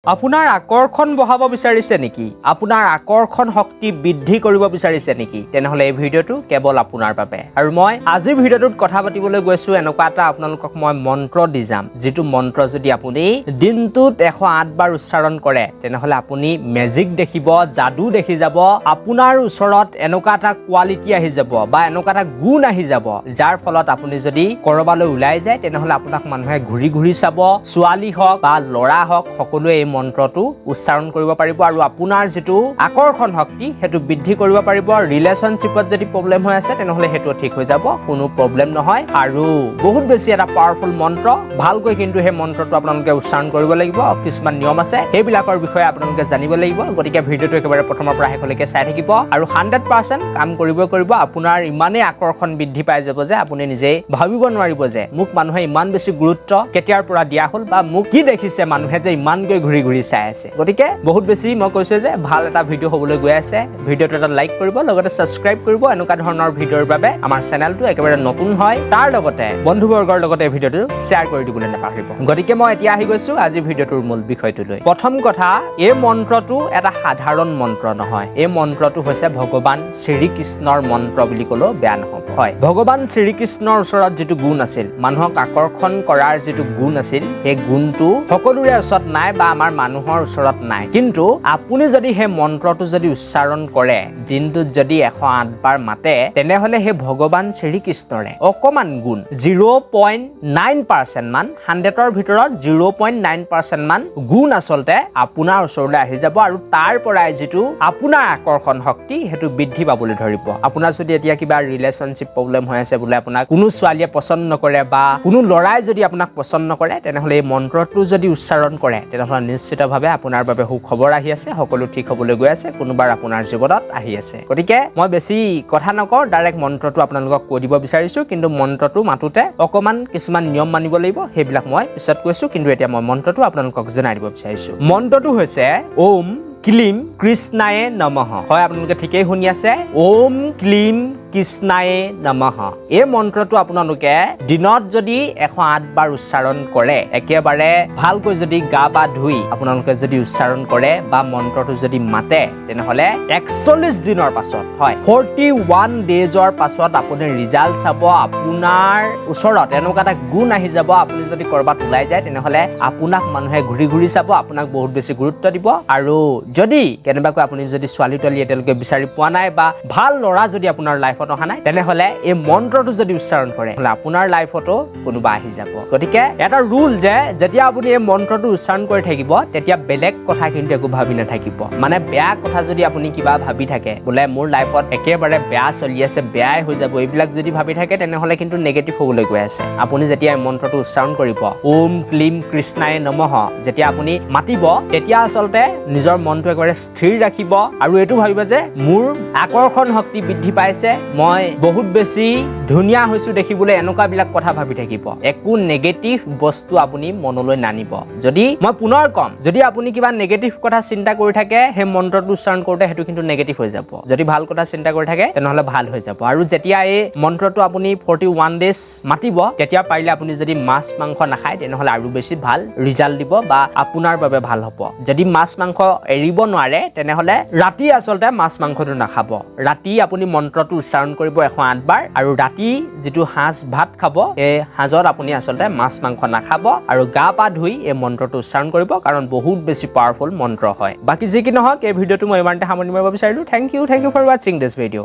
আপোনাৰ আকৰ্ষণ বঢ়াব বিচাৰিছে নেকি? আপোনাৰ আকৰ্ষণ শক্তি বৃদ্ধি কৰিব বিচাৰিছে নেকি? তেনেহলে এই ভিডিঅ'টো কেৱল আপোনাৰ বাবে। আৰু মই আজিৰ ভিডিঅ'টোত কথা পাতিবলৈ গৈছো এনেকুৱা এটা আপোনালোকক মই মন্ত্ৰ দি যাম, যিটো মন্ত্ৰ যদি আপুনি দিনটোত 108 বাৰ উচ্চাৰণ কৰে তেনেহলে আপুনি মেজিক দেখিব, যাদু দেখি যাব। আপোনাৰ ওচৰত এনেকুৱা এটা কোৱালিটি আহি যাব বা এনেকুৱা এটা গুণ আহি যাব, যাৰ ফলত আপুনি যদি কৰবালৈ ওলাই যায় তেনেহলে আপোনাক মানুহে ঘূৰি ঘূৰি চাব। ছোৱালী হওক বা ল'ৰা হওক সকলোৱে মন্ত্ৰটো উচ্চাৰণ কৰিব পাৰিব আৰু আপোনাৰ যিটো আকৰ্ষণ শক্তি সেইটো বৃদ্ধি কৰিব পাৰিব। ৰিলেশনশ্বিপত যদি প্ৰব্লেম হৈ আছে তেনেহলে সেইটো ঠিক হৈ যাব, কোনো প্ৰব্লেম নহয়। আৰু বহুত বেছি এটা পাৱাৰফুল মন্ত্ৰ, ভালকৈ কিন্তু সেই মন্ত্ৰটো আপোনালোকে উচ্চাৰণ কৰিব লাগিব। কিছুমান নিয়ম আছে, সেইবিলাকৰ বিষয়ে আপোনালোকে জানিব লাগিব। গতিকে ভিডিঅ'টো একেবাৰে প্ৰথমৰ পৰা শেষলৈকে চাই থাকিব আৰু 100% কাম কৰিব আপোনাৰ ইমানেই আকৰ্ষণ বৃদ্ধি পাই যাব যে আপুনি নিজেই ভাবিব নোৱাৰিব যে মোক মানুহে ইমান বেছি গুৰুত্ব কেতিয়াৰ পৰা দিয়া হ'ল বা মোক কি দেখিছে মানুহে যে ইমানকৈ ঘূৰি চাই আছে। গতিকে বহুত বেছি মই কৈছো যে ভাল এটা ভিডিঅ' হ'বলৈ গৈ আছে। ভিডিঅ'টো এটা লাইক কৰিব, লগতে সাবস্ক্ৰাইব কৰিব। এনেকুৱা ধৰণৰ ভিডিঅ'ৰ বাবে আমাৰ চেনেলটো একেবাৰে নতুন হয়, তাৰ লগতে বন্ধুবৰ্গৰ লগতে ভিডিঅ'টো শ্বেয়াৰ কৰি দিবলৈ নাপাহৰিব। গতিকে মই এতিয়া আহি গৈছো আজি ভিডিঅ'টোৰ মূল বিষয়টো লৈ। প্ৰথম কথা, এই মন্ত্ৰটো এটা সাধাৰণ মন্ত্ৰ নহয়। এই মন্ত্ৰটো হৈছে ভগৱান শ্ৰীকৃষ্ণৰ মন্ত্ৰ বুলি ক'লেও বেয়া নহ'ব। হয়, ভগৱান শ্ৰীকৃষ্ণৰ ওচৰত যিটো গুণ আছিল, মানুহক আকৰ্ষণ কৰাৰ যিটো গুণ আছিল, সেই গুণটো সকলোৰে ওচৰত নাই বা আমাৰ মানুহৰ ওচৰত নাই। কিন্তু আপুনি যদি সেই মন্ত্ৰটো যদি উচ্চাৰণ কৰে, দিনটোত যদি 108 বাৰ মাতে, তেনেহলে সেই ভগৱান শ্ৰীকৃষ্ণৰে অকমান গুণ 0.9% মান, 100ৰ ভিতৰত 0.9% মান গুণ আচলতে আপোনাৰ ওচৰলৈ আহি যাব আৰু তাৰ পৰাই যিটো আপোনাৰ আকৰ্ষণ শক্তি সেইটো বৃদ্ধি পাবলৈ ধৰিব। আপোনাৰ যদি এতিয়া কিবা ৰিলেশনশ্বিপ প্ৰব্লেম হৈ আছে, বোলে আপোনাক কোনো ছোৱালীয়ে পছন্দ নকৰে বা কোনো ল'ৰাই যদি আপোনাক পছন্দ নকৰে, তেনেহলে এই মন্ত্ৰটো যদি উচ্চাৰণ কৰে তেনেহলে নিশ্চিতভাৱে আপোনাৰ বাবে সুখবৰ আহি আছে, সকলো ঠিক হ'বলৈ গৈ আছে, কোনোবাৰ আপোনাৰ জীৱনত আহি আছে। গতিকে মই বেছি কথা নকওঁ, ডাইৰেক্ট মন্ত্ৰটো আপোনালোকক কৈ দিব বিচাৰিছো। কিন্তু মন্ত্ৰটো মাতোতে অকমান কিছুমান নিয়ম মানিব লাগিব, সেইবিলাক মই পিছত কৈছো। কিন্তু এতিয়া মই মন্ত্ৰটো আপোনালোকক জনাই দিব বিচাৰিছো। মন্ত্ৰটো হৈছে ওম ক্লীম কৃষ্ণায়ে নমঃ। হয়, আপোনালোকে ঠিকেই শুনি আছে, ওম ক্লীম কৃষ্ণায়ে নমঃ। এই মন্ত্ৰটো আপোনালোকে দিনত যদি 108 বাৰ উচ্চাৰণ কৰে, একেবাৰে ভালকৈ যদি গা বা ধুই আপোনালোকে যদি উচ্চাৰণ কৰে বা মন্ত্ৰটো যদি মাতে, তেনেহলে 41 দিনৰ পাছত, হয় 41 ডেজৰ পাছত আপুনি ৰিজাল্ট চাব। আপোনাৰ ওচৰত এনেকুৱা এটা গুণ আহি যাব, আপুনি যদি কৰবাত ওলাই যায় তেনেহলে আপোনাক মানুহে ঘূৰি ঘূৰি চাব, আপোনাক বহুত বেছি গুৰুত্ব দিব। আৰু যদি কেনেবাকৈ আপুনি যদি ছোৱালী তোৱালী এতিয়ালৈকে বিচাৰি পোৱা নাই বা ভাল ল'ৰা যদি আপোনাৰ লাইফত অহা নাই, তেনেহলে এই মন্ত্ৰটো যদি উচ্চাৰণ কৰে আপোনাৰ লাইফতো কোনোবা আহি যাব। গতিকে এটা ৰুল যে যেতিয়া আপুনি এই মন্ত্ৰটো উচ্চাৰণ কৰি থাকিব, তেতিয়া বেলেগ কথা কিন্তু একো ভাবি নাথাকিব। মানে বেয়া কথা যদি আপুনি কিবা ভাবি থাকে, বোলে মোৰ লাইফত একেবাৰে বেয়া চলি আছে, বেয়াই হৈ যাব, এইবিলাক যদি ভাবি থাকে তেনেহলে কিন্তু নেগেটিভ হ'বলৈ গৈ আছে। আপুনি যেতিয়া এই মন্ত্ৰটো উচ্চাৰণ কৰিব, ওম ক্লীম কৃষ্ণায়ে নমঃ, যেতিয়া আপুনি মাতিব, তেতিয়া আচলতে নিজৰ মনটো একেবাৰে স্থিৰ ৰাখিব আৰু এইটো ভাবিব যে মোৰ আকৰ্ষণ শক্তি বৃদ্ধি পাইছে, মই বহুত বেছি ধুনীয়া হৈছো দেখিবলৈ, এনেকুৱা বিলাক কথা ভাবি থাকিব। একো নেগেটিভ বস্তু আপুনি মনলৈ নানিব। যদি মই পুনৰ কম, যদি আপুনি কিবা নেগেটিভ কথা চিন্তা কৰি থাকে, সেই মন্ত্ৰটো উচ্চাৰণ কৰোতে সেইটো কিন্তু নেগেটিভ হৈ যাব। যদি ভাল কথা চিন্তা কৰি থাকে তেনেহলে ভাল হৈ যাব। আৰু যেতিয়া এই মন্ত্ৰটো আপুনি 41 ডেজ মাতিব, তেতিয়া পাৰিলে আপুনি যদি মাছ মাংস নাখায় তেনেহলে আৰু বেছি ভাল ৰিজাল্ট দিব বা আপোনাৰ বাবে ভাল হ'ব। যদি মাছ মাংস এৰিব নোৱাৰে তেনেহলে ৰাতি আচলতে মাছ মাংসটো নাখাব। ৰাতি আপুনি মন্ত্ৰটো উচ্চাৰণ কৰিব 108 বাৰ আৰু ৰাতি যিটো সাঁজ ভাত খাব, এই সাঁজত আপুনি আচলতে মাছ মাংস নাখাব আৰু গা পা ধুই এই মন্ত্ৰটো উচ্চাৰণ কৰিব, কাৰণ বহুত বেছি পাৱাৰফুল মন্ত্ৰ হয়। বাকি যি কি নহওক, এই ভিডিঅ'টো মই ইমানতে সামৰণি মাৰিব বিচাৰিলো। থেংক ইউ ফৰ ৱাচিং দিছ ভিডিঅ'।